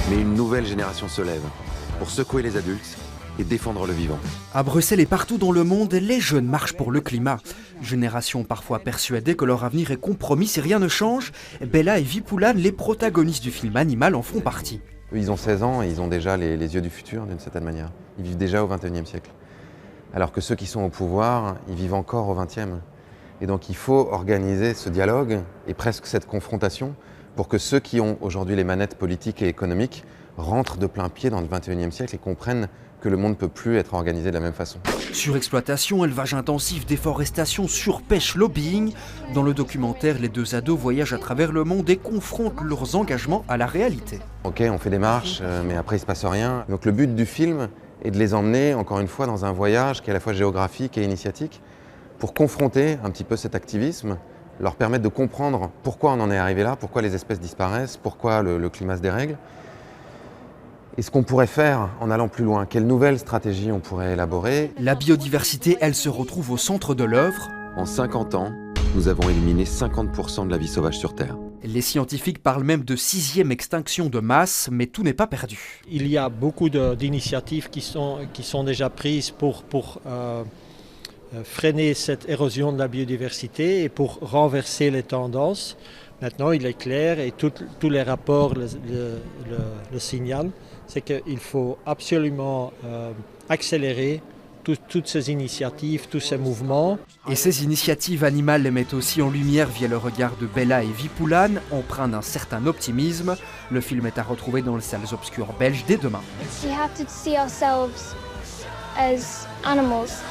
Mais une nouvelle génération se lève pour secouer les adultes et défendre le vivant. À Bruxelles et partout dans le monde, les jeunes marchent pour le climat. Génération parfois persuadée que leur avenir est compromis si rien ne change, Bella et Vipoulane, les protagonistes du film Animal, en font partie. Ils ont 16 ans et ils ont déjà les yeux du futur d'une certaine manière. Ils vivent déjà au XXIe siècle. Alors que ceux qui sont au pouvoir, ils vivent encore au XXe. Et donc il faut organiser ce dialogue et presque cette confrontation pour que ceux qui ont aujourd'hui les manettes politiques et économiques rentrent de plein pied dans le XXIe siècle et comprennent que le monde ne peut plus être organisé de la même façon. Surexploitation, élevage intensif, déforestation, surpêche, lobbying. Dans le documentaire, les deux ados voyagent à travers le monde et confrontent leurs engagements à la réalité. Ok, on fait des marches, mais après il ne se passe rien. Donc le but du film est de les emmener, encore une fois, dans un voyage qui est à la fois géographique et initiatique, pour confronter un petit peu cet activisme, leur permettre de comprendre pourquoi on en est arrivé là, pourquoi les espèces disparaissent, pourquoi le climat se dérègle. Et ce qu'on pourrait faire en allant plus loin, quelle nouvelle stratégie on pourrait élaborer. La biodiversité, elle, se retrouve au centre de l'œuvre. En 50 ans, nous avons éliminé 50% de la vie sauvage sur Terre. Les scientifiques parlent même de 6e extinction de masse, mais tout n'est pas perdu. Il y a beaucoup d'initiatives qui sont déjà prises pour freiner cette érosion de la biodiversité et pour renverser les tendances. Maintenant, il est clair, et tous les rapports le signalent, c'est qu'il faut absolument accélérer toutes ces initiatives, tous ces mouvements. Et ces initiatives animales les mettent aussi en lumière via le regard de Bella et Vipoulane, empreint d'un certain optimisme. Le film est à retrouver dans les salles obscures belges dès demain. We have to see ourselves as animals.